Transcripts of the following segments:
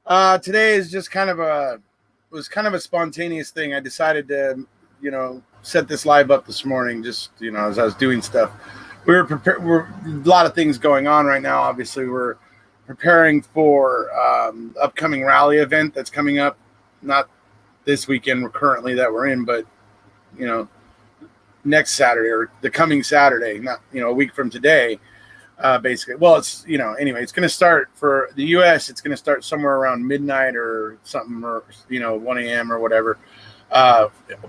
Today is just kind of a spontaneous thing. I decided to, set this live up this morning, just, as I was doing stuff. We're a lot of things going on right now. Obviously, we're preparing for upcoming rally event that's coming up, not this weekend currently that we're in, but, next Saturday or the coming Saturday, not, a week from today. Basically, well, it's anyway, it's going to start for the U.S. It's going to start somewhere around midnight or something, or 1 a.m. or whatever,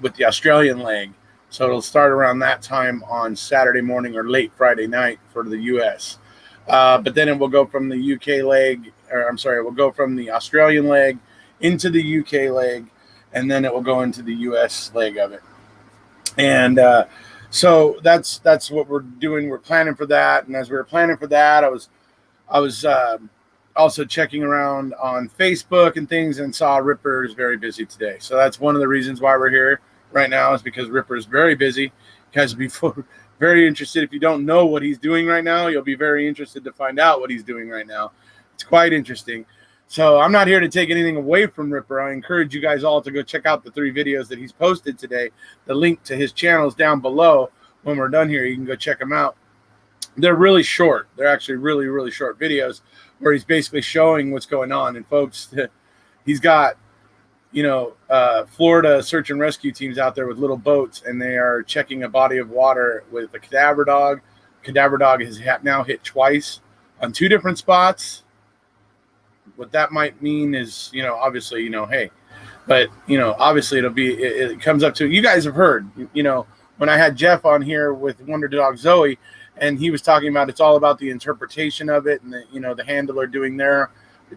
with the Australian leg. So it'll start around that time on Saturday morning or late Friday night for the U.S. But then it will go from the UK leg, or I'm sorry, it will go from the Australian leg into the UK leg, and then it will go into the U.S. leg of it. And so that's what we're doing. We're planning for that, and as we were planning for that, I was also checking around on Facebook and things, and saw Ripper is very busy today. So that's one of the reasons why we're here right now, is because Ripper is very busy. You guys will be very interested. If you don't know what he's doing right now, you'll be very interested to find out what he's doing right now. It's quite interesting. So I'm not here to take anything away from Ripper. I encourage you guys all to go check out the 3 videos that he's posted today. The link to his channel is down below. When we're done here, you can go check them out. They're really short. They're actually really, really short videos where he's basically showing what's going on. And folks, he's got, Florida search and rescue teams out there with little boats, and they are checking a body of water with a cadaver dog. Cadaver dog has now hit twice on 2 different spots. What that might mean is, obviously, hey, but, obviously it comes up to, you guys have heard, when I had Jeff on here with Wonder Dog Zoe, and he was talking about, it's all about the interpretation of it, and the handler doing their,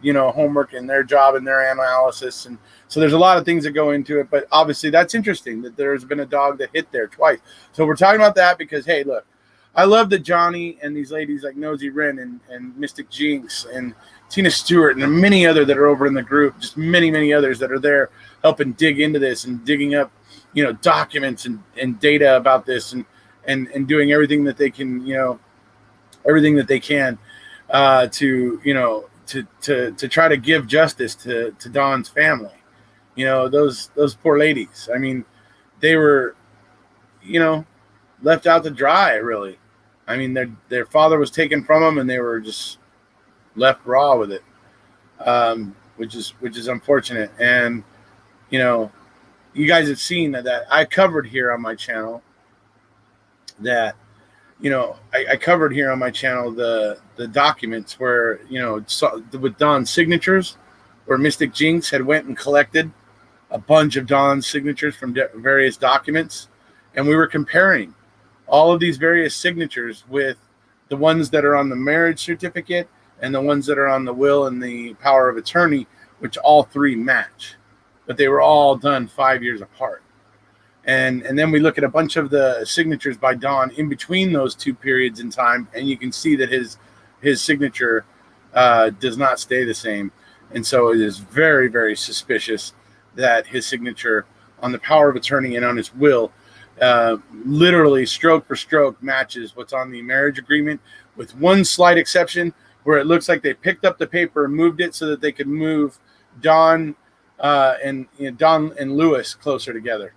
homework and their job and their analysis. And so there's a lot of things that go into it, but obviously that's interesting that there's been a dog that hit there twice. So we're talking about that because, hey, look, I love that Johnny and these ladies like Nosy Wren and Mystic Jinx and Tina Stewart and many other that are over in the group, just many, many others that are there helping dig into this and digging up, documents and data about this and doing everything that they can, everything that they can to try to give justice to Dawn's family. Those poor ladies. I mean, they were, left out to dry, really. I mean, their father was taken from them, and they were just left raw with it, which is unfortunate. And you guys have seen that I covered here on my channel that I covered here on my channel the documents where with Dawn's signatures, where Mystic Jinx had went and collected a bunch of Dawn's signatures from various documents, and we were comparing all of these various signatures with the ones that are on the marriage certificate and the ones that are on the will and the power of attorney, which all 3 match, but they were all done 5 years apart. And then we look at a bunch of the signatures by Dawn in between those 2 periods in time, and you can see that his signature does not stay the same. And so it is very, very suspicious that his signature on the power of attorney and on his will literally stroke for stroke matches what's on the marriage agreement, with one slight exception where it looks like they picked up the paper and moved it so that they could move Dawn and Dawn and Lewis closer together.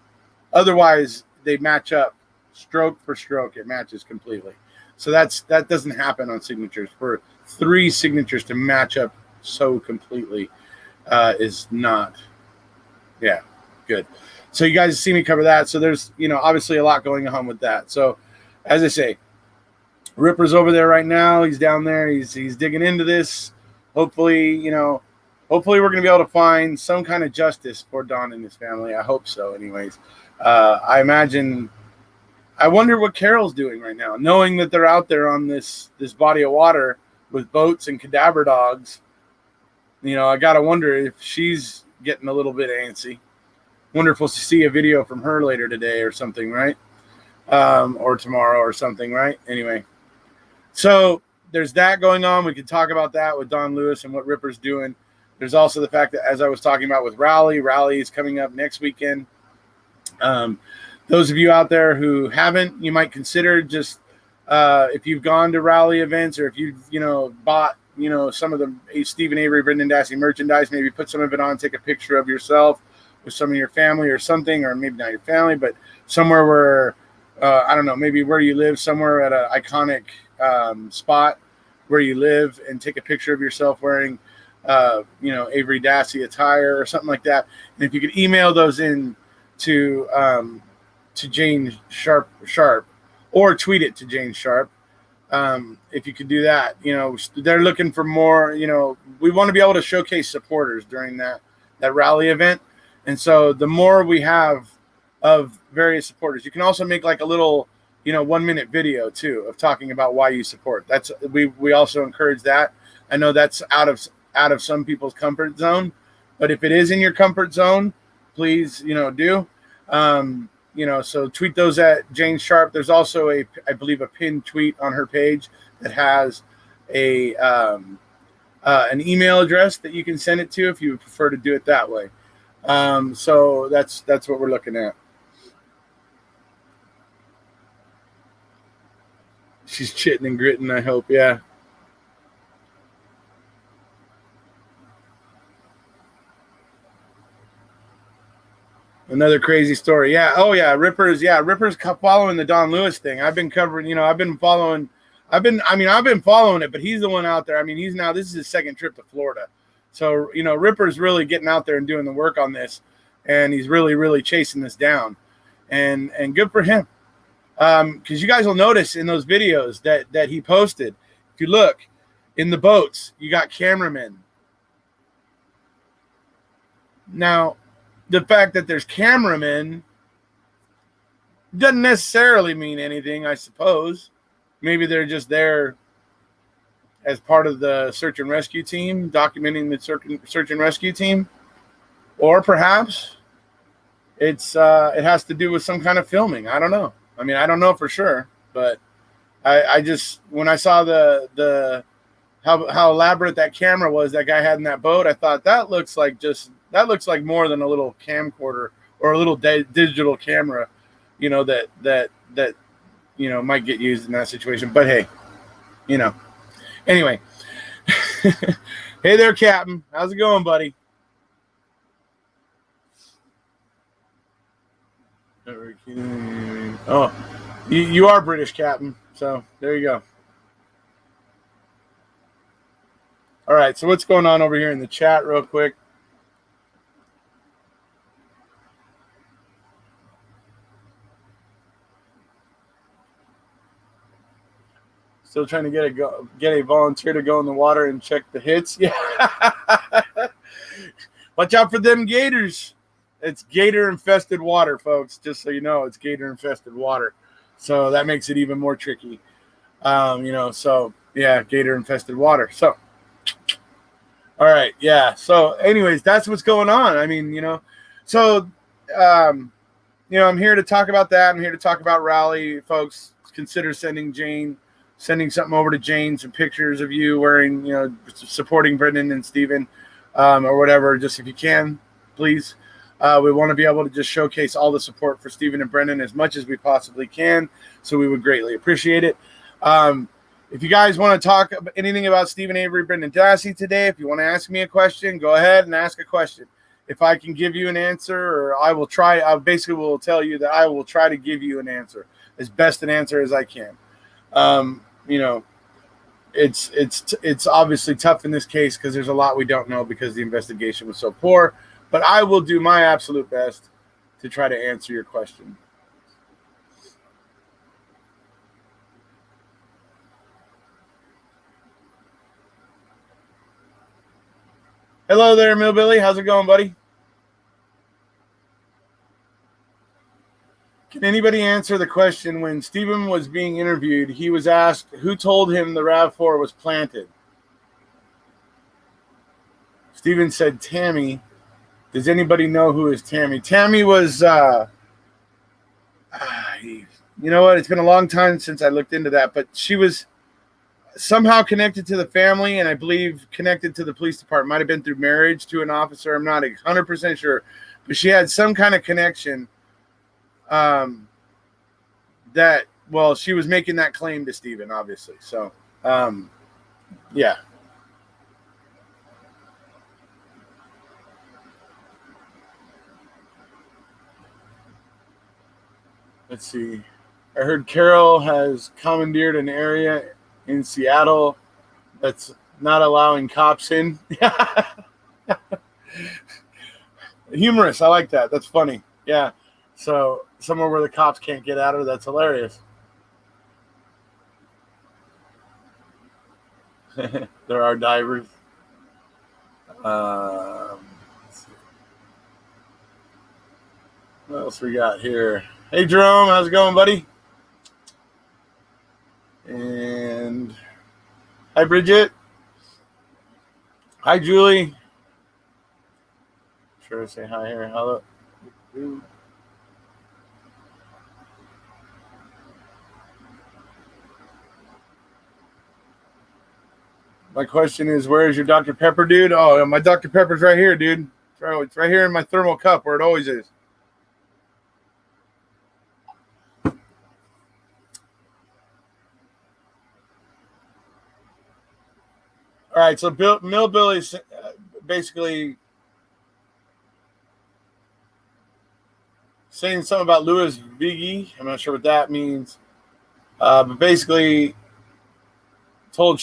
Otherwise, they match up stroke for stroke. It matches completely. So that doesn't happen on signatures. For 3 signatures to match up so completely is not, good. So you guys see me cover that. So there's, obviously a lot going on with that. So as I say, Ripper's over there right now. He's down there. He's digging into this. Hopefully we're going to be able to find some kind of justice for Dawn and his family. I hope so anyways. I wonder what Carol's doing right now, knowing that they're out there on this body of water with boats and cadaver dogs. I got to wonder if she's getting a little bit antsy. Wonder if we'll see a video from her later today or something, right? Or tomorrow or something, right? Anyway, so there's that going on. We could talk about that with Don Lewis and what Ripper's doing. There's also the fact that, as I was talking about with Rally is coming up next weekend. Those of you out there who haven't, you might consider just if you've gone to rally events, or if you've bought some of the Stephen Avery, Brendan Dassey merchandise, maybe put some of it on, take a picture of yourself with some of your family or something, or maybe not your family, but somewhere where, I don't know, maybe where you live, somewhere at an iconic spot where you live, and take a picture of yourself wearing, Avery Dassey attire or something like that. And if you could email those in to Jane Sharp, or tweet it to Jane Sharp. If you could do that, they're looking for more, we want to be able to showcase supporters during that rally event. And so the more we have of various supporters, you can also make like a little, 1-minute video too of talking about why you support. That's, we also encourage that. I know that's out of some people's comfort zone, but if it is in your comfort zone, please, do. So tweet those at Jane Sharp. There's also I believe a pinned tweet on her page that has an email address that you can send it to if you would prefer to do it that way. So that's what we're looking at. She's chitting and gritting, I hope. Yeah. Another crazy story. Yeah. Oh yeah. Ripper's following the Don Lewis thing. I've been covering, I've been following it, but he's the one out there. This is his second trip to Florida. So, Ripper's really getting out there and doing the work on this, and he's really, really chasing this down, and good for him. Because you guys will notice in those videos that he posted, if you look in the boats, you got cameramen. Now, the fact that there's cameramen doesn't necessarily mean anything, I suppose. Maybe they're just there as part of the search and rescue team, documenting the search and rescue team. Or perhaps it has to do with some kind of filming. I don't know. I don't know for sure, but I just, when I saw how elaborate that camera was that guy had in that boat, I thought that looks like more than a little camcorder or a little digital camera, that might get used in that situation. But hey, anyway. Hey there, Captain. How's it going, buddy? Oh, you are British, Captain. So there you go. All right. So what's going on over here in the chat real quick? Still trying to get a volunteer to go in the water and check the hits. Yeah. Watch out for them gators. It's gator-infested water, folks. Just so you know, it's gator-infested water. So that makes it even more tricky. So, yeah, gator-infested water. So, all right, yeah. So, anyways, that's what's going on. So, I'm here to talk about that. I'm here to talk about rally. Folks, consider sending something over to Jane, some pictures of you wearing, supporting Brendan and Stephen, or whatever, just if you can, please. We want to be able to just showcase all the support for Stephen and Brendan as much as we possibly can, so we would greatly appreciate it. If you guys want to talk anything about Stephen Avery, Brendan Dassey today, if you want to ask me a question, go ahead and ask a question. If I can give you an answer, or I will try, I basically will tell you that I will try to give you an answer, as best an answer as I can. It's obviously tough in this case because there's a lot we don't know because the investigation was so poor. But I will do my absolute best to try to answer your question. Hello there, Millbilly. How's it going, buddy? Can anybody answer the question? When Stephen was being interviewed, he was asked who told him the RAV4 was planted. Stephen said Tammy. Does anybody know who is Tammy? Tammy was, you know what? It's been a long time since I looked into that, but she was somehow connected to the family, and I believe connected to the police department. Might have been through marriage to an officer. I'm not 100% sure, but she had some kind of connection. She was making that claim to Stephen, obviously. So, yeah. Let's see. I heard Carol has commandeered an area in Seattle that's not allowing cops in. Humorous. I like that. That's funny. Yeah. So somewhere where the cops can't get at her. That's hilarious. There are divers. Let's see. What else we got here? Hey, Jerome. How's it going, buddy? And hi, Bridget. Hi, Julie. Sure, say hi here. Hello. My question is, where is your Dr. Pepper, dude? Oh, my Dr. Pepper's right here, dude. It's right here in my thermal cup where it always is. All right, so Millbilly's basically saying something about Louis Viggy. I'm not sure what that means, but basically told the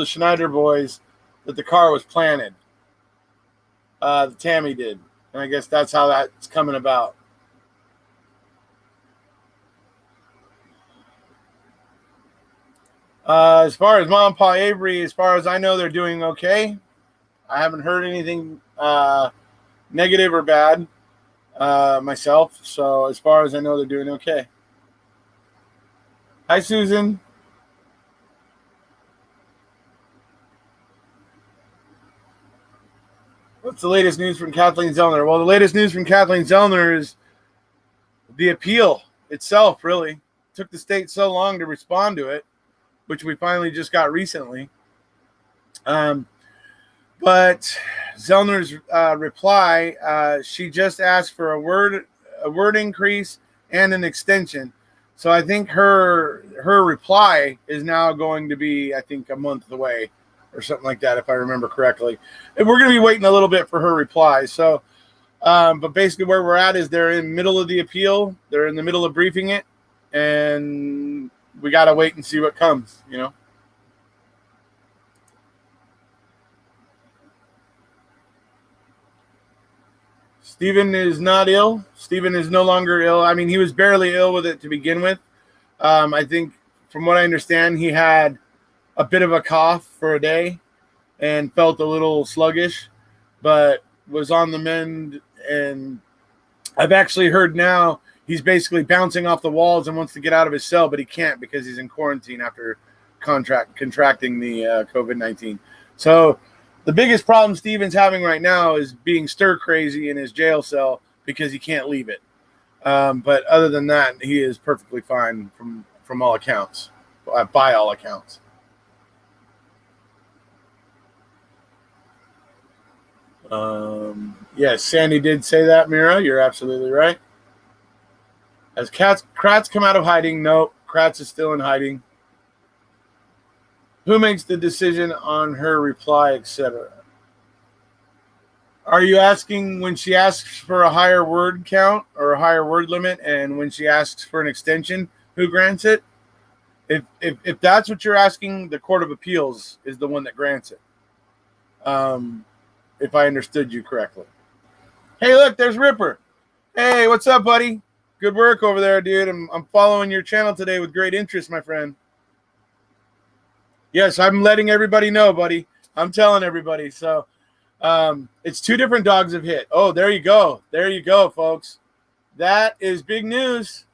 Schneider boys that the car was planted. Tammy did, and I guess that's how that's coming about. As far as Mom and Pa Avery, as far as I know, they're doing okay. I haven't heard anything negative or bad myself. So as far as I know, they're doing okay. Hi, Susan. What's the latest news from Kathleen Zellner? Well, the latest news from Kathleen Zellner is the appeal itself, really. It took the state so long to respond to it, which we finally just got recently. But Zellner's reply, she just asked for a word increase and an extension. So I think her reply is now going to be, I think, a month away or something like that, if I remember correctly. And we're going to be waiting a little bit for her reply. So, but basically where we're at is they're in the middle of the appeal. They're in the middle of briefing it. And we got to wait and see what comes, you know. Stephen is not ill. Stephen is no longer ill. I mean, he was barely ill with it to begin with. I think from what I understand, he had a bit of a cough for a day and felt a little sluggish, but was on the mend. And I've actually heard now he's basically bouncing off the walls and wants to get out of his cell, but he can't because he's in quarantine after contracting the COVID-19. So the biggest problem Steven's having right now is being stir crazy in his jail cell because he can't leave it. But other than that, he is perfectly fine from all accounts, by all accounts. Yes, Sandy did say that, Mira. You're absolutely right. Has Kratz come out of hiding? No, Kratz is still in hiding. Who makes the decision on her reply, etc.? Are you asking when she asks for a higher word count or a higher word limit, and when she asks for an extension, who grants it? If that's what you're asking, the Court of Appeals is the one that grants it. If I understood you correctly. Hey, look, there's Ripper. Hey, what's up, buddy? Good work over there, dude. I'm following your channel today with great interest, my friend. Yes, I'm letting everybody know, buddy. I'm telling everybody. So it's 2 different dogs have hit. Oh, there you go. There you go, folks. That is big news.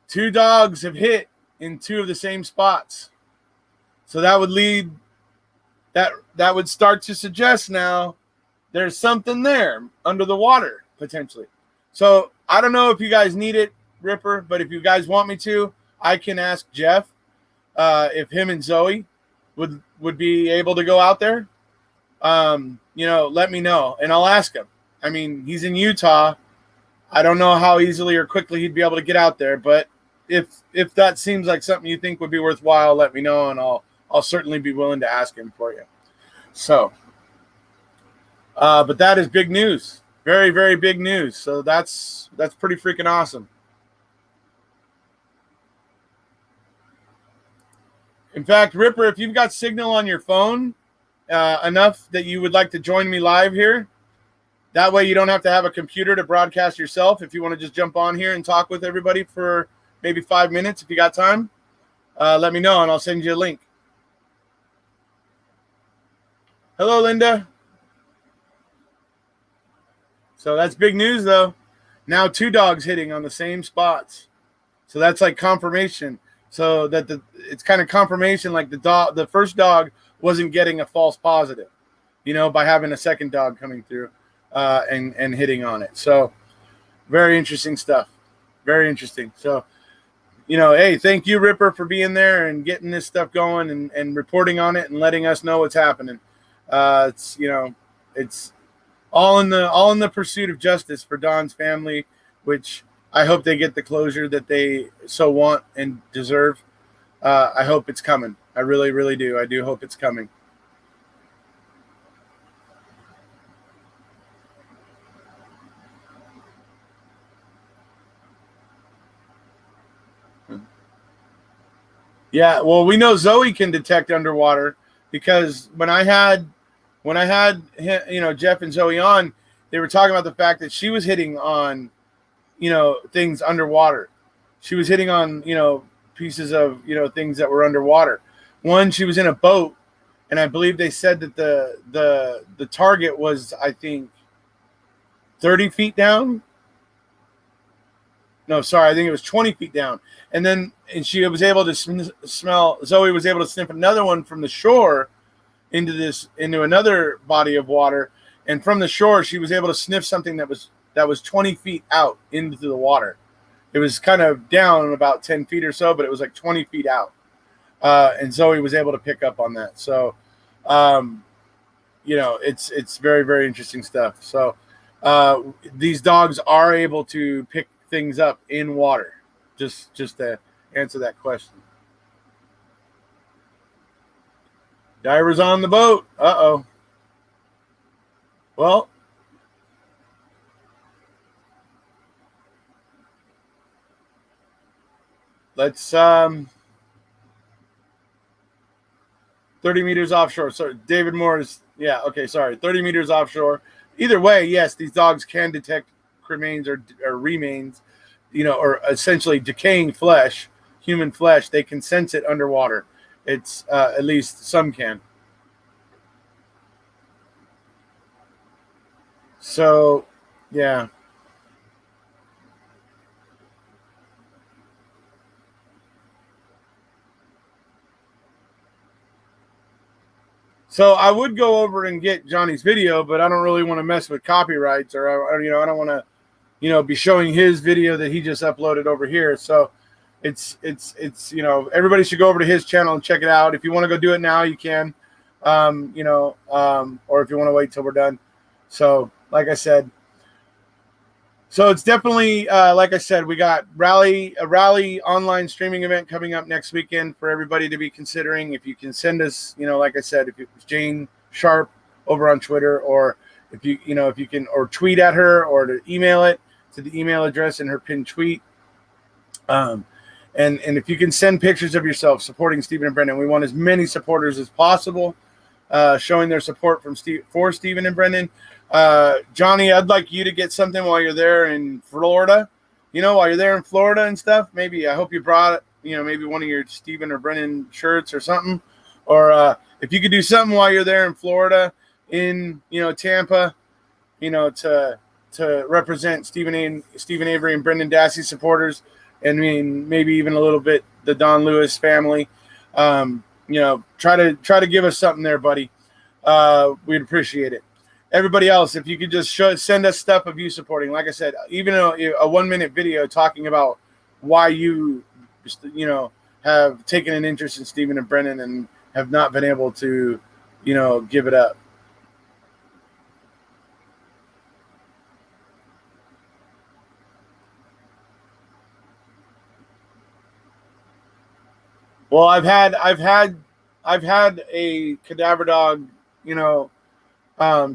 2 dogs have hit in 2 of the same spots. So that would lead, that would start to suggest now there's something there under the water, potentially. So I don't know if you guys need it, Ripper, but if you guys want me to, I can ask Jeff if him and Zoe would be able to go out there. Let me know, and I'll ask him. I mean, he's in Utah. I don't know how easily or quickly he'd be able to get out there, but if that seems like something you think would be worthwhile, let me know, and I'll certainly be willing to ask him for you. So, but that is big news. Very, very big news. So that's pretty freaking awesome. In fact, Ripper, if you've got signal on your phone enough that you would like to join me live here, that way you don't have to have a computer to broadcast yourself. If you want to just jump on here and talk with everybody for maybe 5 minutes, if you got time, let me know and I'll send you a link. Hello, Linda. So that's big news, though. Now 2 dogs hitting on the same spots. So that's like confirmation. So that it's kind of confirmation, like the first dog wasn't getting a false positive, by having a second dog coming through and hitting on it. So very interesting stuff. Very interesting. So, hey, thank you, Ripper, for being there and getting this stuff going and reporting on it and letting us know what's happening. It's all in the pursuit of justice for Don's family, which I hope they get the closure that they so want and deserve. I hope it's coming. I really, really do. I do hope it's coming. Yeah, well, we know Zoe can detect underwater because when I had Jeff and Zoe on, they were talking about the fact that she was hitting on things underwater. She was hitting on pieces of things that were underwater. One, she was in a boat, and I believe they said that the target was, I think, 30 feet down. No, sorry, I think it was 20 feet down. And she was able to smell. Zoe was able to sniff another one from the shore into another body of water, and from the shore she was able to sniff something that was 20 feet out into the water. It was kind of down about 10 feet or so, but it was like 20 feet out. And Zoe was able to pick up on that. So, it's very, very interesting stuff. So these dogs are able to pick things up in water, just to answer that question. Divers on the boat. Uh-oh. Well, let's 30 meters offshore. Sorry, David Moore's. Yeah, okay, sorry. 30 meters offshore. Either way, yes, these dogs can detect cremains or remains, or essentially decaying flesh, human flesh. They can sense it underwater. It's at least some can. So, yeah. So I would go over and get Johnny's video, but I don't really want to mess with copyrights, or I don't want to, be showing his video that he just uploaded over here. So it's everybody should go over to his channel and check it out. If you want to go do it now, you can, or if you want to wait till we're done. So, like I said, so it's definitely, like I said, we got a rally online streaming event coming up next weekend for everybody to be considering. If you can send us, like I said, if it was Jane Sharp over on Twitter, or if you can, or tweet at her, or to email it to the email address in her pinned tweet. And if you can send pictures of yourself supporting Stephen and Brendan, we want as many supporters as possible, showing their support for Stephen and Brendan. Johnny, I'd like you to get something while you're there in Florida. While you're there in Florida and stuff. Maybe I hope you brought maybe one of your Stephen or Brendan shirts or something. Or if you could do something while you're there in Florida, in Tampa, to represent Stephen Avery and Brendan Dassey supporters, and maybe even a little bit the Don Lewis family. Try to give us something there, buddy. We'd appreciate it. Everybody else, if you could just send us stuff of you supporting, like I said, even a 1-minute video talking about why you have taken an interest in Stephen and Brendan and have not been able to give it up. Well, I've had a cadaver dog,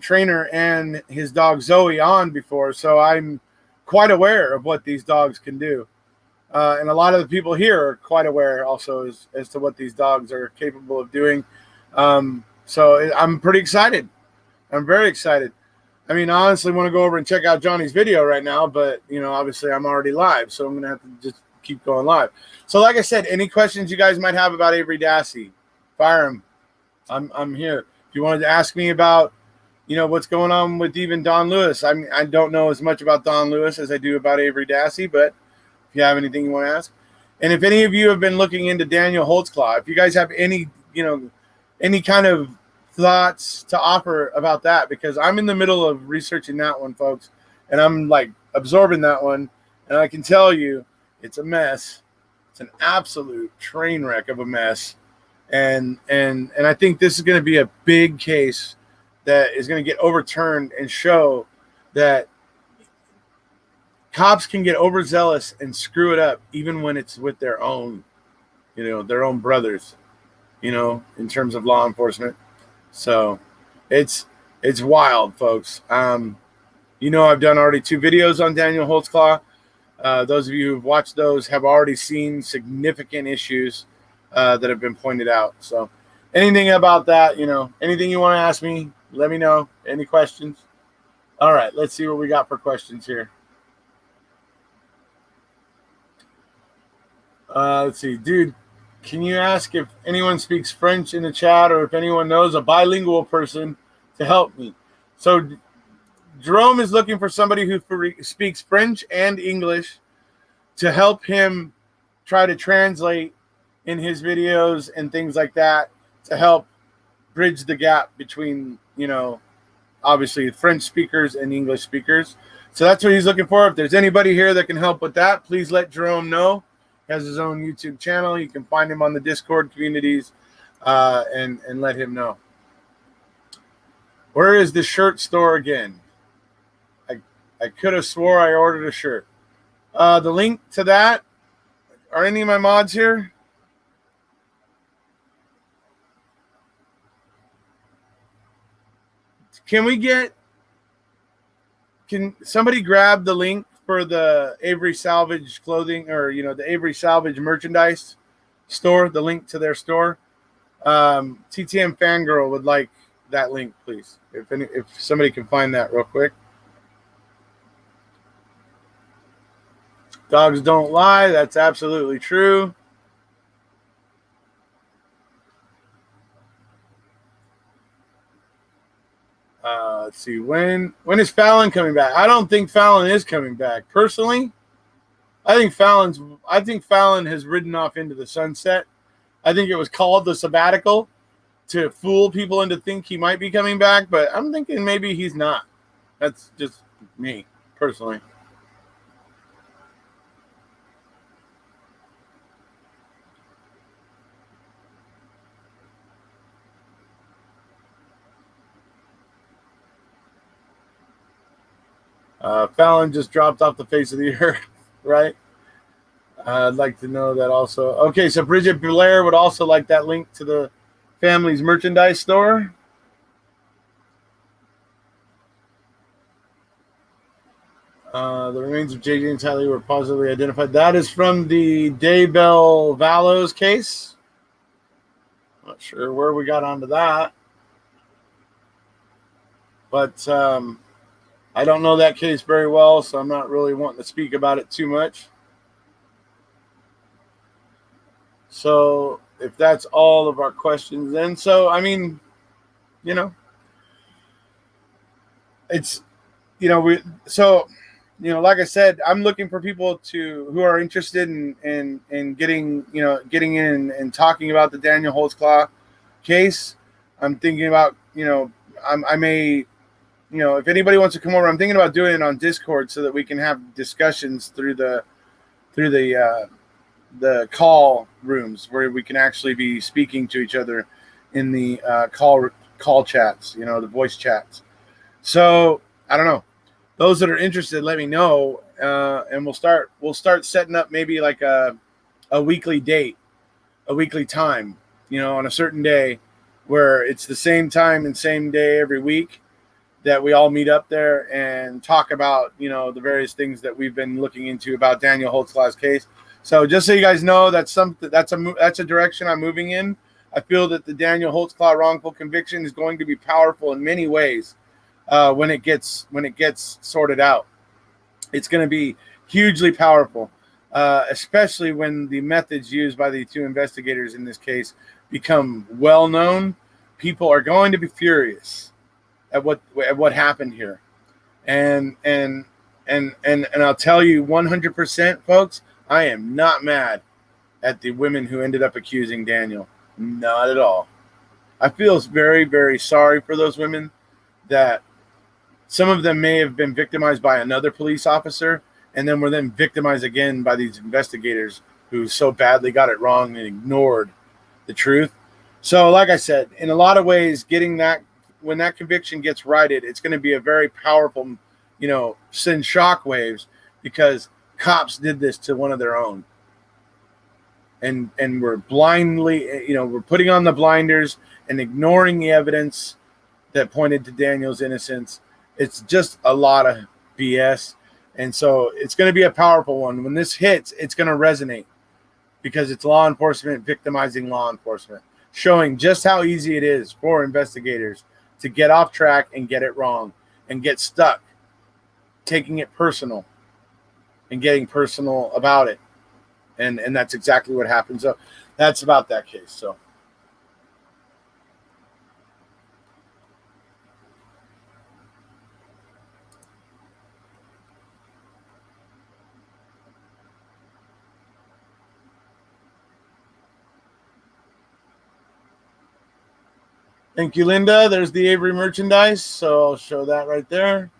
trainer and his dog Zoe on before, so I'm quite aware of what these dogs can do. And a lot of the people here are quite aware also as to what these dogs are capable of doing. So I'm pretty excited. I'm very excited. I mean, I honestly want to go over and check out Johnny's video right now, but, obviously I'm already live, so I'm going to have to just keep going live. So like I said, any questions you guys might have about Avery Dassey, fire them. I'm here. If you wanted to ask me about, what's going on with even Don Lewis, I don't know as much about Don Lewis as I do about Avery Dassey, but if you have anything you want to ask. And if any of you have been looking into Daniel Holtzclaw, if you guys have any kind of thoughts to offer about that, because I'm in the middle of researching that one, folks, and I'm like absorbing that one, and I can tell you it's a mess. It's an absolute train wreck of a mess, and I think this is going to be a big case that is going to get overturned and show that cops can get overzealous and screw it up even when it's with their own brothers, in terms of law enforcement. So it's wild, folks. I've done already 2 videos on Daniel Holtzclaw. Those of you who've watched those have already seen significant issues that have been pointed out. So anything about that, anything you want to ask me, let me know. Any questions? All right, let's see what we got for questions here. Let's see, dude. Can you ask if anyone speaks French in the chat, or if anyone knows a bilingual person to help me? So Jerome is looking for somebody who speaks French and English to help him try to translate in his videos and things like that, to help bridge the gap between, obviously French speakers and English speakers. So that's what he's looking for. If there's anybody here that can help with that, please let Jerome know. He has his own YouTube channel. You can find him on the Discord communities and let him know. Where is the shirt store again? I could have swore I ordered a shirt. The link to that, are any of my mods here? Can somebody grab the link for the Avery Salvage clothing, or the Avery Salvage merchandise store, the link to their store? TTM Fangirl would like that link, please. If somebody can find that real quick. Dogs don't lie. That's absolutely true. Let's see. When is Fallon coming back? I don't think Fallon is coming back. Personally, I think Fallon has ridden off into the sunset. I think it was called the sabbatical to fool people into think he might be coming back, but I'm thinking maybe he's not. That's just me, personally. Fallon just dropped off the face of the earth, right? I'd like to know that also. Okay, so Bridget Blair would also like that link to the family's merchandise store. The remains of JJ and Tally were positively identified. That is from the Daybell Vallows case. Not sure where we got onto that. But I don't know that case very well, so I'm not really wanting to speak about it too much. So if that's all of our questions, then it's like I said, I'm looking for people who are interested in getting in and talking about the Daniel Holtzclaw case. I'm thinking about I may. If anybody wants to come over, I'm thinking about doing it on Discord so that we can have discussions through the call rooms where we can actually be speaking to each other in the call chats, the voice chats. So I don't know. Those that are interested, let me know, and we'll start setting up maybe like a weekly date, a weekly time, on a certain day where it's the same time and same day every week. that we all meet up there and talk about, the various things that we've been looking into about Daniel Holtzclaw's case. So just so you guys know, that's a direction I'm moving in. I feel that the Daniel Holtzclaw wrongful conviction is going to be powerful in many ways when it gets sorted out. It's going to be hugely powerful, especially when the methods used by the two investigators in this case become well known. People are going to be furious at what happened here, and I'll tell you 100%, folks, I am not mad at the women who ended up accusing Daniel. Not at all. I feel very, very sorry for those women, that some of them may have been victimized by another police officer and then were then victimized again by these investigators who so badly got it wrong and ignored the truth. So like I said, in a lot of ways, when that conviction gets righted, it's going to be a very powerful, send shockwaves, because cops did this to one of their own. And we're blindly, we're putting on the blinders and ignoring the evidence that pointed to Daniel's innocence. It's just a lot of BS. And so it's going to be a powerful one. When this hits, it's going to resonate, because it's law enforcement victimizing law enforcement, showing just how easy it is for investigators to get off track and get it wrong and get stuck, taking it personal and getting personal about it. And that's exactly what happened. So that's about that case. So thank you, Linda. There's the Avery merchandise. So I'll show that right there.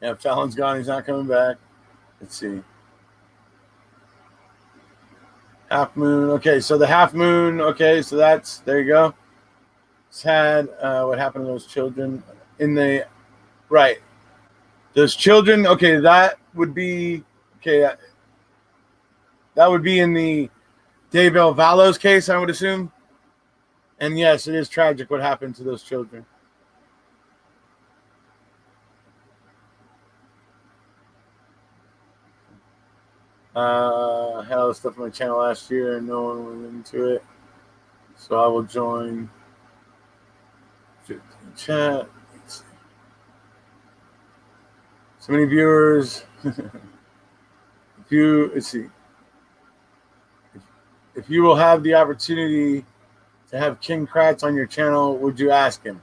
Yeah, Fallon's gone. He's not coming back. Let's see. Half moon. Okay, so the half moon. Okay, so there you go. It's had what happened to those children in the right. Those children. Okay, that would be okay. That would be in the Daybell Vallows case, I would assume. And yes, it is tragic what happened to those children. I had all this stuff on my channel last year and no one was into it. So I will join 15 chat. So many viewers. Let's see. If you will have the opportunity to have King Kratz on your channel, would you ask him?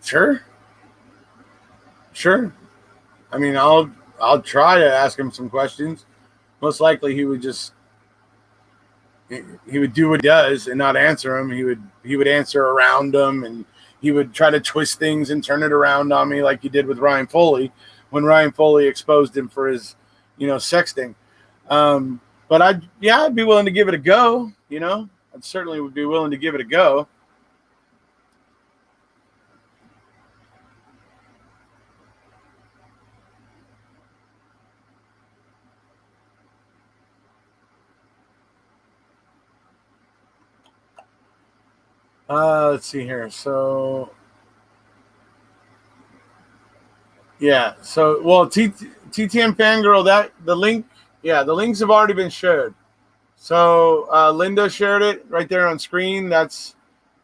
Sure. Sure. I mean, I'll try to ask him some questions. Most likely he would do what he does and not answer them. He would answer around them, and he would try to twist things and turn it around on me like he did with Ryan Foley when Ryan Foley exposed him for his, sexting. But I'd be willing to give it a go. I certainly would be willing to give it a go. Let's see here. So, yeah. So, well, TTM Fangirl, the links have already been shared. So, Linda shared it right there on screen. That's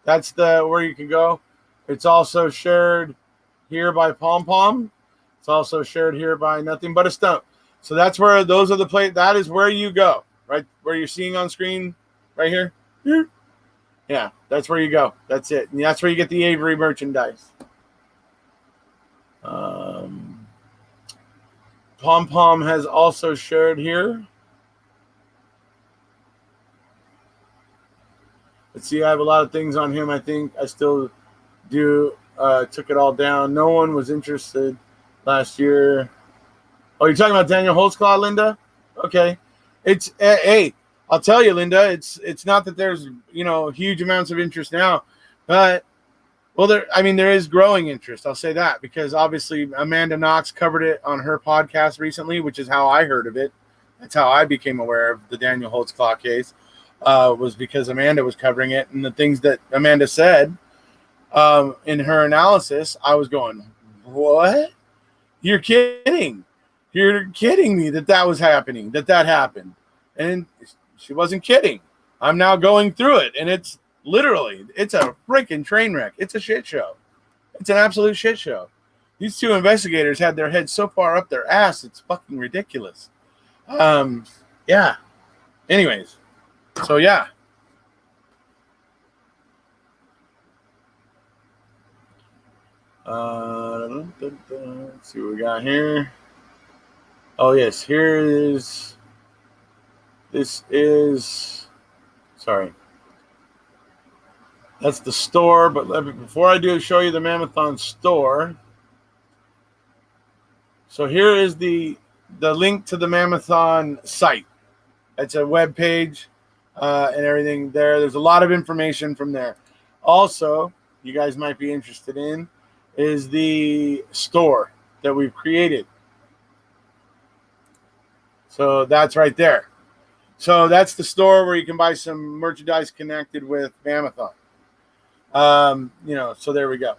where you can go. It's also shared here by Pom Pom. It's also shared here by Nothing But a Stump. So that's where that is where you go, right where you're seeing on screen, right here. Yeah, that's where you go. That's it. And that's where you get the Avery merchandise. Pom Pom has also shared here. Let's see, I have a lot of things on him. I think I still do. Took it all down. No one was interested last year. Oh, you're talking about Daniel Holtzclaw, Linda? Okay. It's hey, I'll tell you, Linda, it's not that there's, huge amounts of interest now, but Well, there is growing interest. I'll say that because obviously Amanda Knox covered it on her podcast recently, which is how I heard of it. That's how I became aware of the Daniel Holtzclaw case, was because Amanda was covering it, and the things that Amanda said in her analysis, I was going, "What? You're kidding? You're kidding me that was happening, that happened?" And she wasn't kidding. I'm now going through it, and it's a freaking train wreck. It's a shit show. It's an absolute shit show. These two investigators had their heads so far up their ass, it's fucking ridiculous. Yeah. Anyways, so yeah. Let's see what we got here. Oh yes, sorry. That's the store, but before I do show you the Mammothon store. So here is the link to the Mammothon site. It's a web page and everything there. There's a lot of information from there. Also, you guys might be interested in is the store that we've created. So that's right there. So that's the store where you can buy some merchandise connected with Mammothon. So there we go.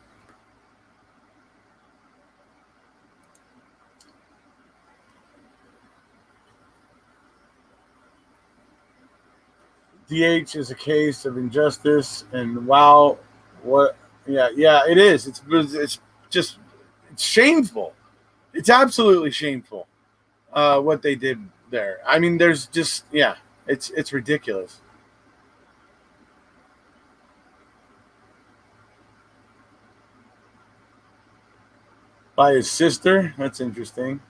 DH is a case of injustice, and wow, what? Yeah, it is. It's shameful. It's absolutely shameful what they did there. I mean, there's just it's ridiculous. By his sister. That's interesting.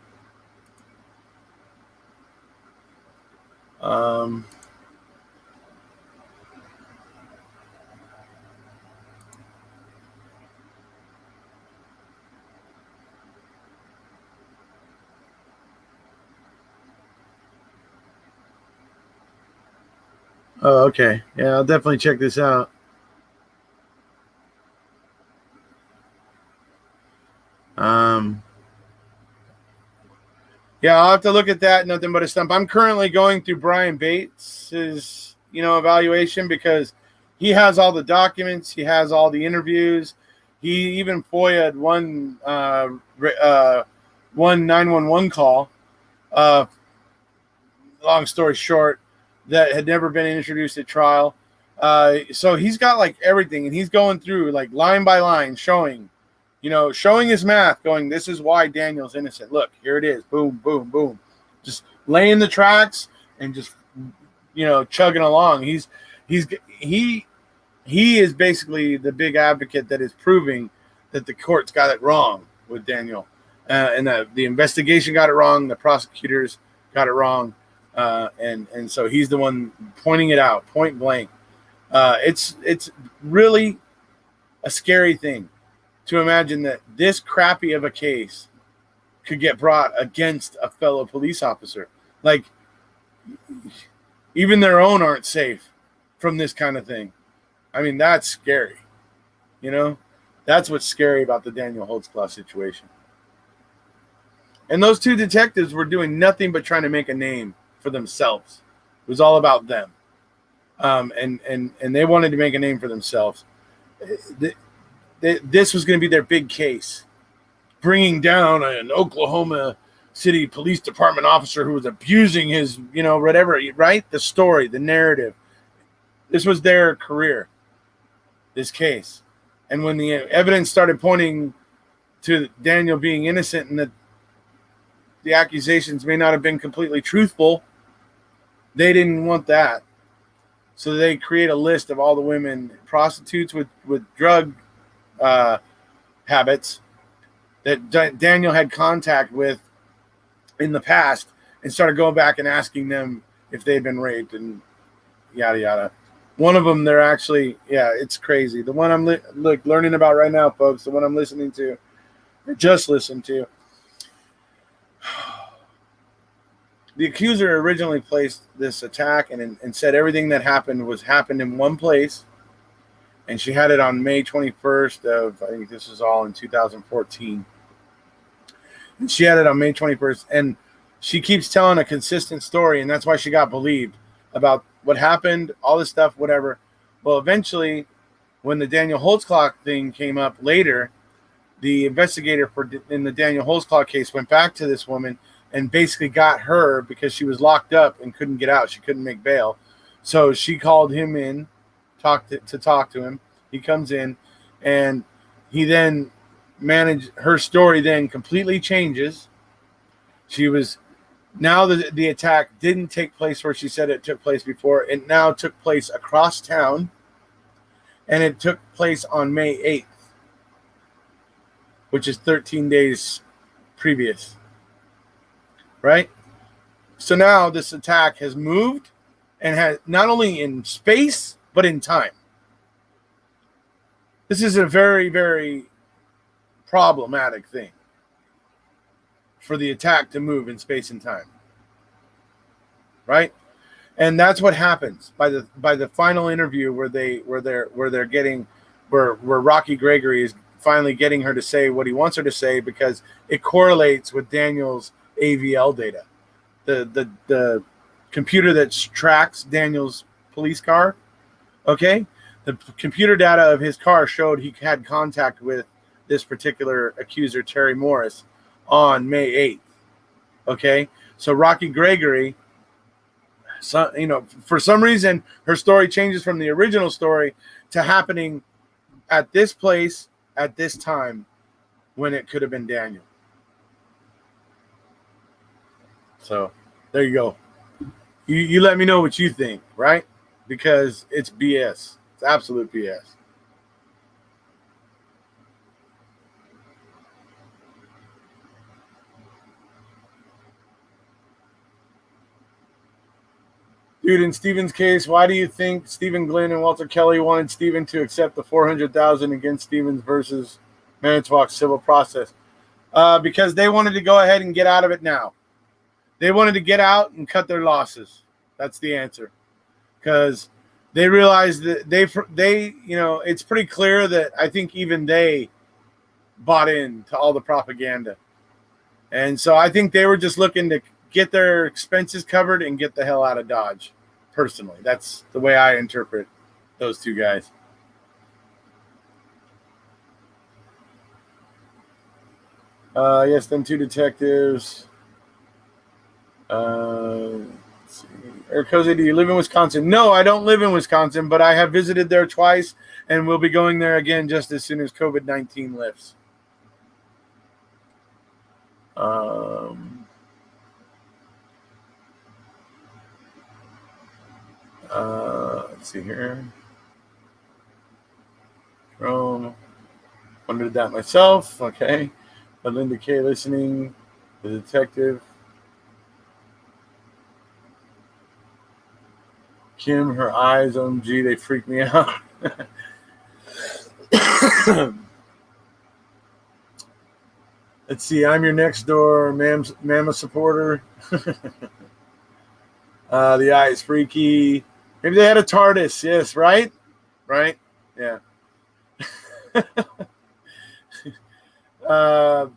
Oh, okay. Yeah, I'll definitely check this out. Yeah, I'll have to look at that. Nothing but a stump. I'm currently going through Brian Bates's, evaluation because he has all the documents. He has all the interviews. He even FOIA'd one 911 call. Long story short, that had never been introduced at trial. So he's got like everything, and he's going through like line by line, showing his math, going, this is why Daniel's innocent. Look, here it is. Boom, boom, boom. Just laying the tracks and just, chugging along. He is basically the big advocate that is proving that the courts got it wrong with Daniel. And the investigation got it wrong. The prosecutors got it wrong. And so he's the one pointing it out, point blank. It's really a scary thing to imagine that this crappy of a case could get brought against a fellow police officer. Like, even their own aren't safe from this kind of thing. I mean, that's scary. That's what's scary about the Daniel Holtzclaw situation. And those two detectives were doing nothing but trying to make a name for themselves. It was all about them. And they wanted to make a name for themselves. This was going to be their big case, bringing down an Oklahoma City Police Department officer who was abusing his, whatever, right? The story, the narrative. This was their career, this case. And when the evidence started pointing to Daniel being innocent and that the accusations may not have been completely truthful, they didn't want that. So they create a list of all the women, prostitutes with drug habits that Daniel had contact with in the past, and started going back and asking them if they'd been raped and yada yada. One of them, they're actually, it's crazy. The one I'm learning about right now, folks, the one I'm listening to, or just listened to. The accuser originally placed this attack and said everything that happened in one place, and she had it on May 21st of, I think this is all in 2014. And she had it on May 21st, and she keeps telling a consistent story, and that's why she got believed about what happened, all this stuff, whatever. Well, eventually, when the Daniel Holtzclaw thing came up later, the investigator in the Daniel Holtzclaw case went back to this woman and basically got her because she was locked up and couldn't get out. She couldn't make bail. So she called him in, talk to him. He comes in, and he then her story then completely changes. She was, now the attack didn't take place where she said it took place before. It now took place across town, and it took place on May 8th, which is 13 days previous, right? So now this attack has moved and has not only in space, but in time. This is a very, very problematic thing for the attack to move in space and time, right? And that's what happens by the final interview where Rocky Gregory is finally getting her to say what he wants her to say, because it correlates with Daniel's AVL data, the computer that tracks Daniel's police car. Okay, the computer data of his car showed he had contact with this particular accuser, Terry Morris, on May 8th. Okay, so Rocky Gregory, for some reason, her story changes from the original story to happening at this place at this time when it could have been Daniel. So there you go. You let me know what you think, right? Because it's BS. It's absolute BS. Dude, in Stephen's case, why do you think Stephen Glenn and Walter Kelly wanted Stephen to accept the $400,000 against Stevens versus Manitowoc's civil process? Because they wanted to go ahead and get out of it now. They wanted to get out and cut their losses. That's the answer. Because they realized that they it's pretty clear that I think even they bought into all the propaganda. And so I think they were just looking to get their expenses covered and get the hell out of Dodge. Personally, that's the way I interpret those two guys. Yes, them two detectives. Let's see. Erekose, do you live in Wisconsin? No, I don't live in Wisconsin, but I have visited there twice, and we'll be going there again just as soon as COVID-19 lifts. Let's see here. Chrome. Wondered that myself. Okay. But Linda K listening. The detective. Kim, her eyes, OMG, they freak me out. Let's see. I'm your next door Mama supporter. The eye is freaky. Maybe they had a TARDIS. Yes, right? Right? Yeah.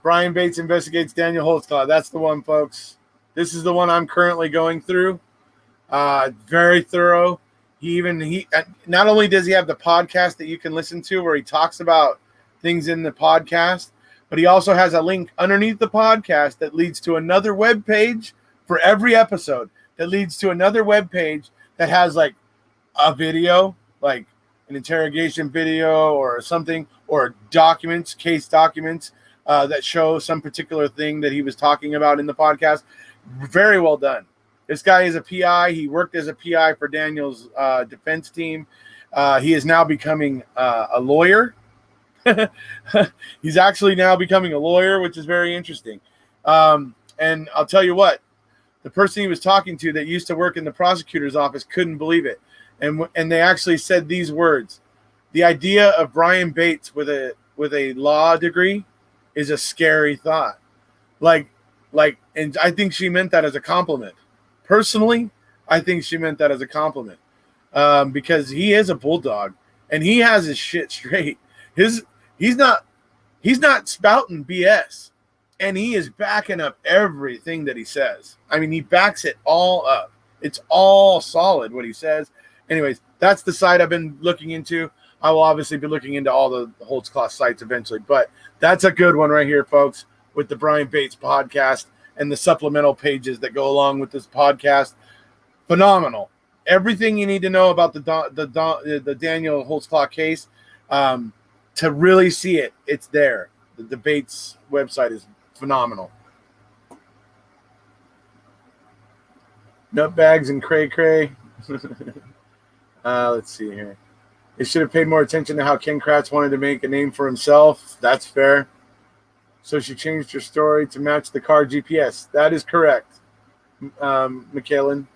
Brian Bates investigates Daniel Holtzclaw. That's the one, folks. This is the one I'm currently going through. Very thorough. He not only does he have the podcast that you can listen to where he talks about things in the podcast, but he also has a link underneath the podcast that leads to another web page for every episode, that leads to another web page that has like a video, like an interrogation video or something, or documents, case documents that show some particular thing that he was talking about in the podcast. Very well done. This guy is a PI. He worked as a PI for Daniel's defense team. He is now becoming a lawyer. He's actually now becoming a lawyer, which is very interesting. And I'll tell you what, the person he was talking to that used to work in the prosecutor's office couldn't believe it. And they actually said these words: the idea of Brian Bates with a law degree is a scary thought. And I think she meant that as a compliment. Personally, I think she meant that as a compliment, because he is a bulldog. and he has his shit straight. He's not spouting BS, and he is backing up everything that he says. I mean, he backs it all up. It's all solid what he says. Anyways, that's the site I've been looking into. I will obviously be looking into all the Holtzclaw sites eventually, but that's a good one right here, folks, with the Brian Bates podcast and the supplemental pages that go along with this podcast. Phenomenal. Everything you need to know about the Daniel Holtzclaw case, to really see it, it's there. The Bates website is phenomenal. Nutbags and cray. Let's see here. They should have paid more attention to how Ken Kratz wanted to make a name for himself. That's fair. So she changed her story to match the car GPS. That is correct, McKellen.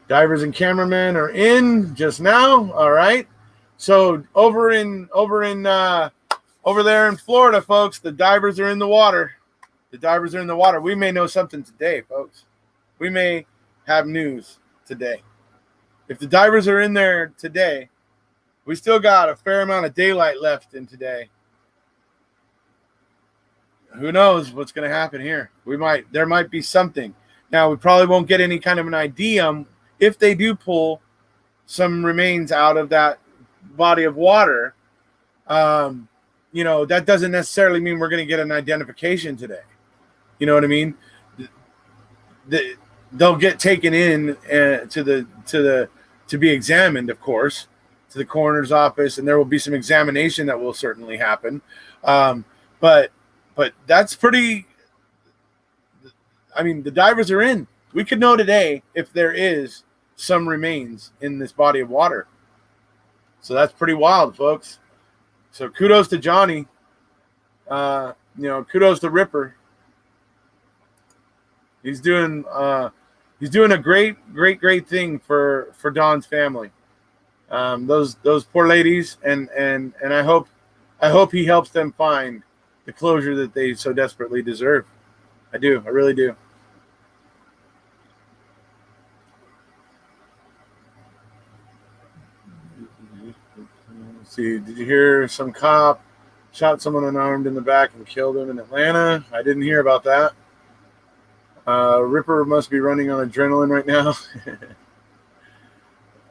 Divers and cameramen are in just now. All right. So over there in Florida, folks, the divers are in the water. The divers are in the water. We may know something today, folks. We may have news today. If the divers are in there today, we still got a fair amount of daylight left in today. Who knows what's going to happen here? There might be something. Now, we probably won't get any kind of an idea if they do pull some remains out of that body of water. That doesn't necessarily mean we're going to get an identification today. You know what I mean? They'll get taken in to be examined, of course, to the coroner's office, and there will be some examination that will certainly happen. But that's pretty. I mean, the divers are in. We could know today if there is some remains in this body of water. So that's pretty wild, folks. So kudos to Johnny. Kudos to Ripper. He's doing a great thing for Don's family. Those poor ladies, and I hope he helps them find the closure that they so desperately deserve. I do. I really do. Let's see, did you hear some cop shot someone unarmed in the back and killed him in Atlanta? I didn't hear about that. Ripper must be running on adrenaline right now.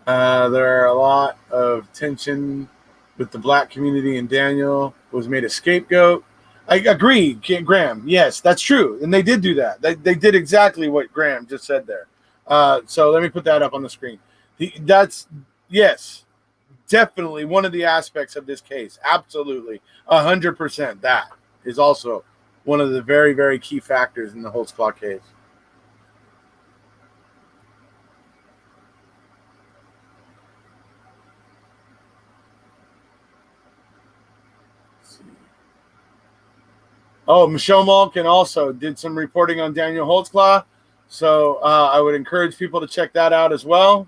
There are a lot of tension with the black community, and Daniel was made a scapegoat. I agree, Graham. Yes, that's true. And they did do that. They did exactly what Graham just said there. So let me put that up on the screen. Yes, definitely one of the aspects of this case. Absolutely. 100%. That is also one of the very, very key factors in the Holtzclaw case. Oh, Michelle Malkin also did some reporting on Daniel Holtzclaw. So I would encourage people to check that out as well.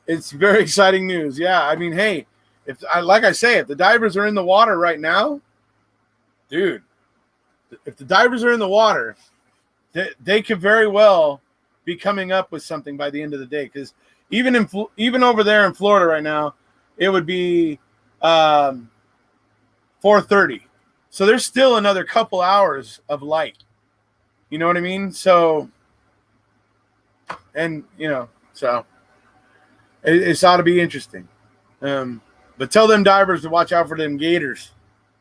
It's very exciting news. Yeah, I mean, hey, if the divers are in the water right now, dude, if the divers are in the water, they could very well be coming up with something by the end of the day. Because even over there in Florida right now, it would be 4:30. So there's still another couple hours of light. You know what I mean? So, It's ought to be interesting. But tell them divers to watch out for them gators,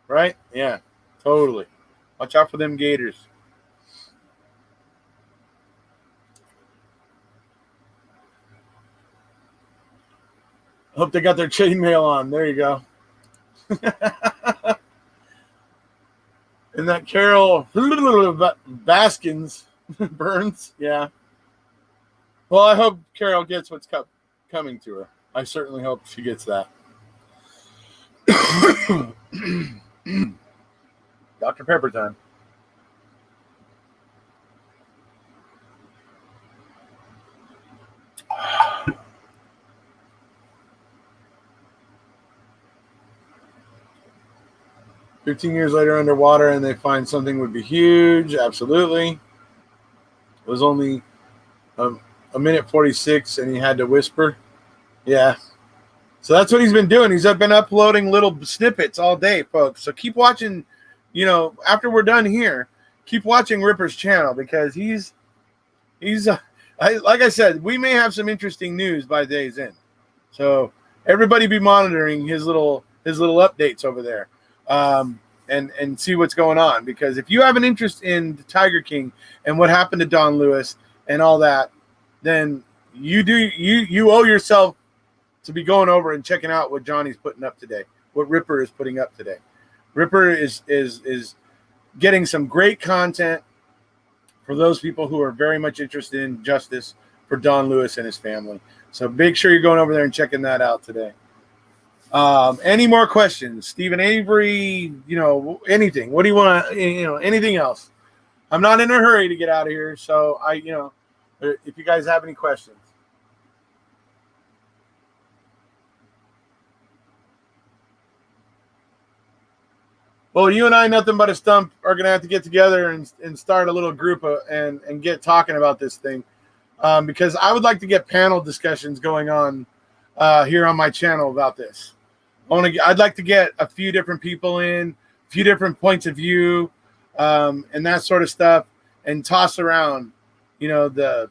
right? Yeah, totally. Watch out for them gators. Hope they got their chainmail on. There you go. And that Carol Baskins Burns, yeah. Well, I hope Carol gets what's coming to her. I certainly hope she gets that. Dr. Pepper time. 15 years later underwater and they find something would be huge. Absolutely. It was only a minute 46 and he had to whisper. Yeah. So that's what he's been doing. He's been uploading little snippets all day, folks. So keep watching, after we're done here, keep watching Ripper's channel because he's like I said, we may have some interesting news by day's end. So everybody be monitoring his little updates over there, and see what's going on. Because if you have an interest in the Tiger King and what happened to Don Lewis and all that, then you owe yourself to be going over and checking out what Johnny's putting up today, what Ripper is putting up today. Ripper is getting some great content for those people who are very much interested in justice for Don Lewis and his family. So make sure you're going over there and checking that out today. Any more questions? Stephen Avery, anything. What do you want to, anything else? I'm not in a hurry to get out of here. So if you guys have any questions. Well, you and I, nothing but a stump, are going to have to get together and start a little group and get talking about this thing. Because I would like to get panel discussions going on here on my channel about this. I'd like to get a few different people in, a few different points of view, and that sort of stuff, and toss around, the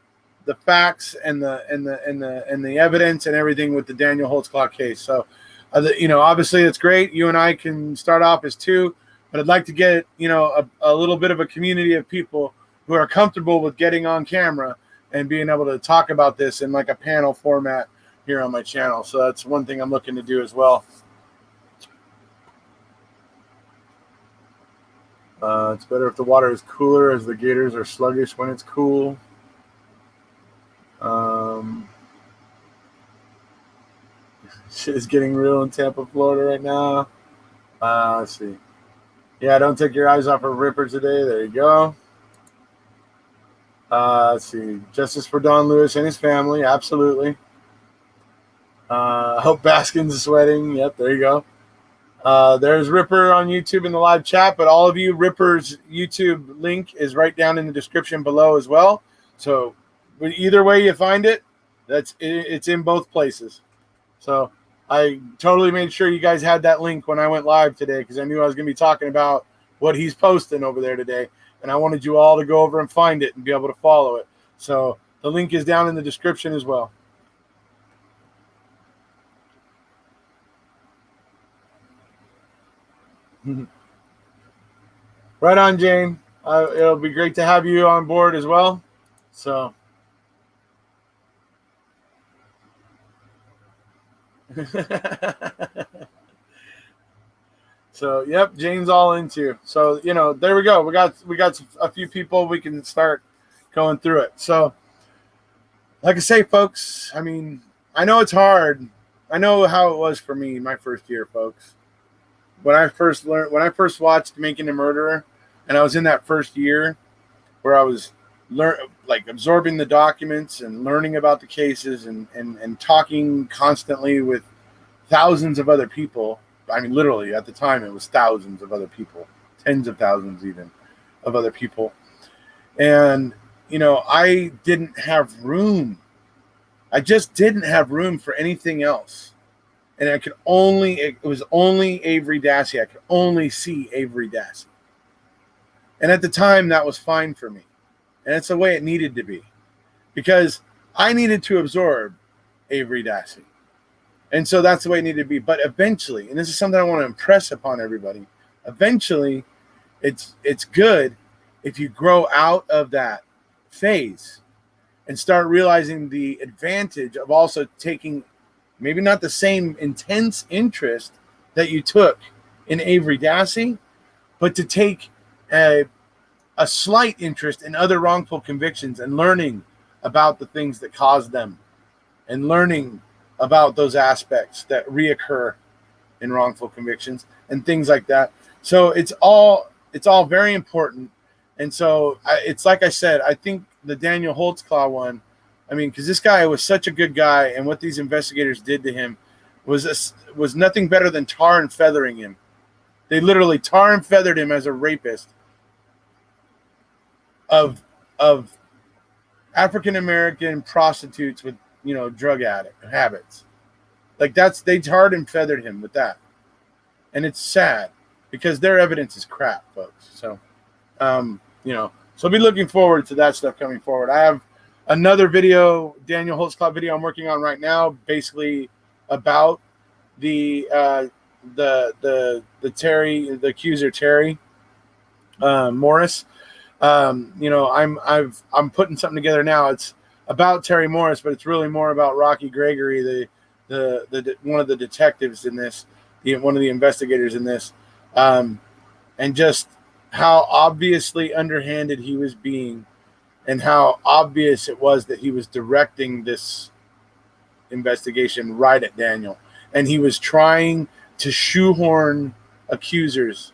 facts and the evidence and everything with the Daniel Holtzclaw case. So, obviously it's great. You and I can start off as two, but I'd like to get, a little bit of a community of people who are comfortable with getting on camera and being able to talk about this in like a panel format here on my channel. So that's one thing I'm looking to do as well. It's better if the water is cooler as the gators are sluggish when it's cool. Shit is getting real in Tampa, Florida right now. Let's see. Yeah, don't take your eyes off of Ripper today. There you go. Let's see. Justice for Don Lewis and his family. Absolutely. I hope Baskin's is sweating. Yep, there you go. There's Ripper on YouTube in the live chat, but all of you, Ripper's YouTube link is right down in the description below as well. So either way you find it, it's in both places. So I totally made sure you guys had that link when I went live today because I knew I was going to be talking about what he's posting over there today. And I wanted you all to go over and find it and be able to follow it. So the link is down in the description as well. Right on, Jane. It'll be great to have you on board as well. So. So yep, Jane's all into. So there we go. We got a few people. We can start going through it. So, like I say, folks. I mean, I know it's hard. I know how it was for me my first year, folks. When I first watched Making a Murderer, and I was in that first year where I was absorbing the documents and learning about the cases and talking constantly with thousands of other people. I mean, literally, at the time, it was thousands of other people, tens of thousands even of other people. And, I didn't have room. I just didn't have room for anything else. And it was only Avery Dassey. I could only see Avery Dassey. And at the time, that was fine for me. And it's the way it needed to be. Because I needed to absorb Avery Dassey. And so that's the way it needed to be. But eventually, and this is something I want to impress upon everybody, eventually it's good if you grow out of that phase and start realizing the advantage of also taking maybe not the same intense interest that you took in Avery Dassey, but to take a slight interest in other wrongful convictions and learning about the things that caused them and learning about those aspects that reoccur in wrongful convictions and things like that. So it's all very important. And so it's like I said, I think the Daniel Holtzclaw one, I mean, because this guy was such a good guy, and what these investigators did to him was nothing better than tar and feathering him. They literally tar and feathered him as a rapist of African American prostitutes with, drug addict habits. Like they tarred and feathered him with that. And it's sad because their evidence is crap, folks. So, so I'll be looking forward to that stuff coming forward. I have another video, Daniel Holtzclaw video I'm working on right now, basically about the accuser Terry Morris. I'm putting something together now. It's about Terry Morris, but it's really more about Rocky Gregory, the one of the detectives in this, one of the investigators in this, and just how obviously underhanded he was being, and how obvious it was that he was directing this investigation right at Daniel, and he was trying to shoehorn accusers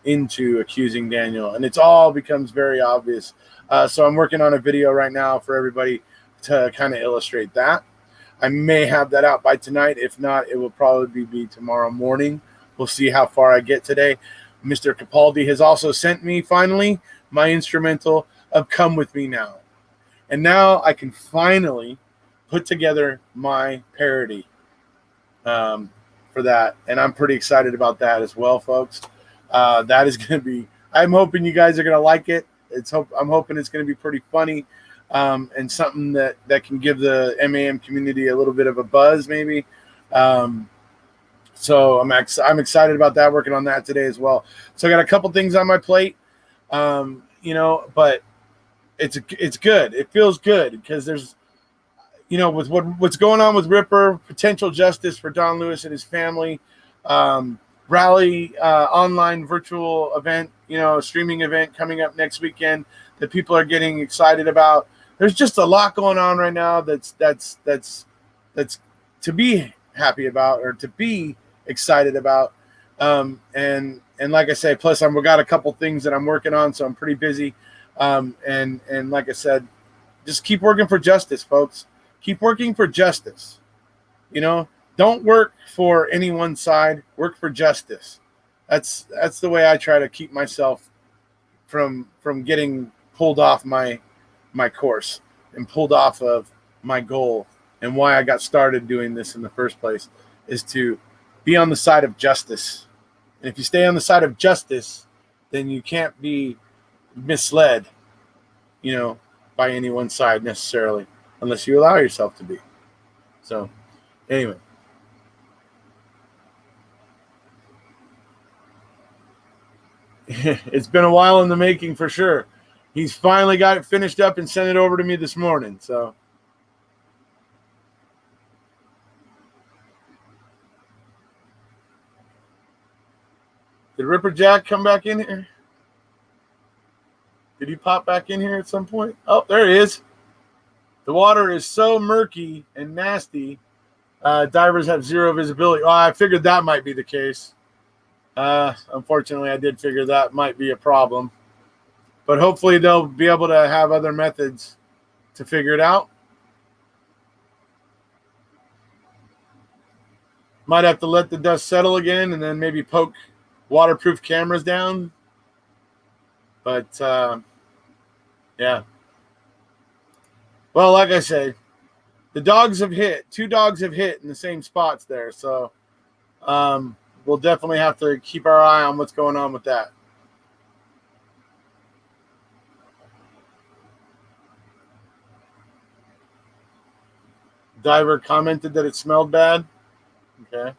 into accusing Daniel, and it's all becomes very obvious. So I'm working on a video right now for everybody to kind of illustrate that. I may have that out by tonight. If not, it will probably be tomorrow morning. We'll see how far I get today. Mr. Capaldi has also sent me, finally, my instrumental of Come With Me Now. And now I can finally put together my parody for that. And I'm pretty excited about that as well, folks. That is going to be, I'm hoping you guys are going to like it. I'm hoping it's going to be pretty funny, and something that can give the MAM community a little bit of a buzz, maybe. So I'm excited about that, working on that today as well. So I got a couple things on my plate, but it's good. It feels good because there's, with what's going on with Ripper, potential justice for Don Lewis and his family, rally, online virtual event, streaming event coming up next weekend that people are getting excited about. There's just a lot going on right now that's to be happy about, or to be excited about. And like I say, plus we got a couple things that I'm working on, so I'm pretty busy. And like I said, just keep working for justice, folks. Keep working for justice. Don't work for any one side. Work for justice. That's the way I try to keep myself from getting pulled off my course and pulled off of my goal, and why I got started doing this in the first place, is to be on the side of justice. And if you stay on the side of justice, then you can't be misled, by any one side necessarily, unless you allow yourself to be. So, anyway. It's been a while in the making for sure. He's finally got it finished up and sent it over to me this morning. So, did Ripper Jack come back in here? Did he pop back in here at some point? Oh, there he is. The water is so murky and nasty. Divers have zero visibility. Oh, I figured that might be the case. Unfortunately, I did figure that might be a problem. But hopefully they'll be able to have other methods to figure it out. Might have to let the dust settle again and then maybe poke waterproof cameras down. But, yeah. Well, like I say, the dogs have hit. 2 dogs have hit in the same spots there. So, we'll definitely have to keep our eye on what's going on with that. Diver commented that it smelled bad. Okay.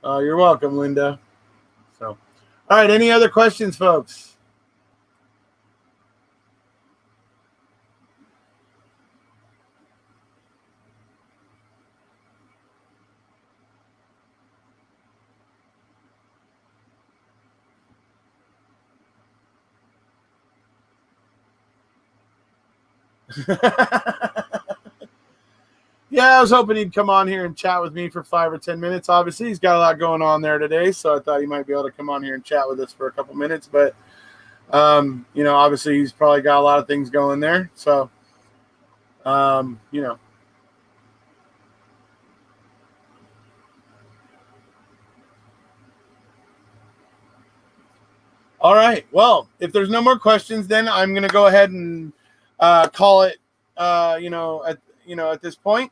You're welcome, Linda. So, all right. Any other questions, folks? Yeah, I was hoping he'd come on here and chat with me for 5 or 10 minutes. Obviously, he's got a lot going on there today, so I thought he might be able to come on here and chat with us for a couple minutes. But, obviously, he's probably got a lot of things going there. So, You know. All right. Well, if there's no more questions, then I'm going to go ahead and call it. At this point,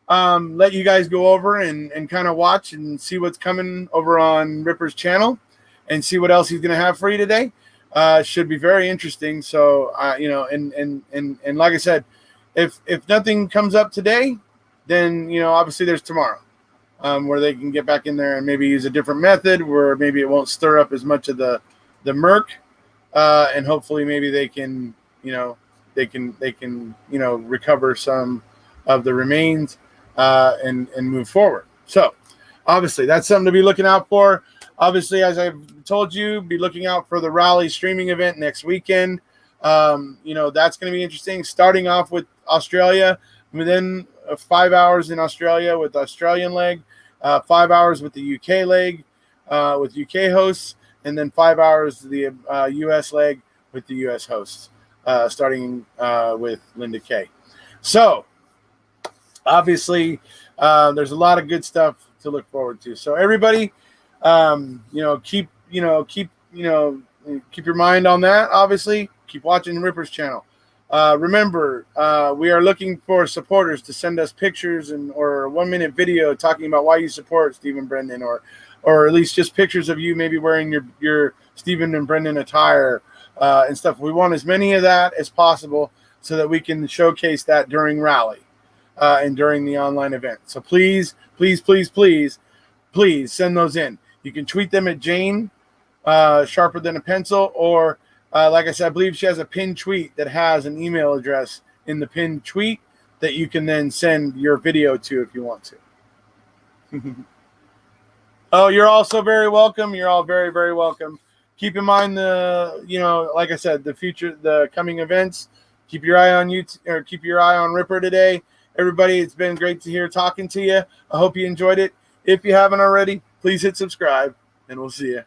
let you guys go over and kind of watch and see what's coming over on Ripper's channel, and see what else he's going to have for you today. Should be very interesting. So, and like I said, if nothing comes up today, then obviously there's tomorrow, where they can get back in there and maybe use a different method, where maybe it won't stir up as much of the murk, and hopefully maybe they can recover some of the remains, and move forward. So obviously that's something to be looking out for. Obviously, as I've told you, be looking out for the rally streaming event next weekend. That's going to be interesting, starting off with Australia, within 5 hours in Australia with the Australian leg, 5 hours with the UK leg, with UK hosts, and then 5 hours the US leg with the US hosts, starting with Linda Kay. So obviously, there's a lot of good stuff to look forward to. So everybody, keep your mind on that. Obviously, keep watching Ripper's channel. Remember, we are looking for supporters to send us pictures or a 1-minute video talking about why you support Stephen Brendan, or at least just pictures of you maybe wearing your Stephen and Brendan attire, and stuff. We want as many of that as possible so that we can showcase that during rally, and during the online event. So please send those in. You can tweet them at Jane, Sharper Than a Pencil, or like I said, I believe she has a pinned tweet that has an email address in the pinned tweet that you can then send your video to if you want to. Oh, you're also very welcome. You're all very, very welcome. Keep in mind like I said, the coming events. Keep your eye on YouTube, or keep your eye on Ripper today. Everybody, it's been great to hear talking to you. I hope you enjoyed it. If you haven't already, please hit subscribe, and we'll see you.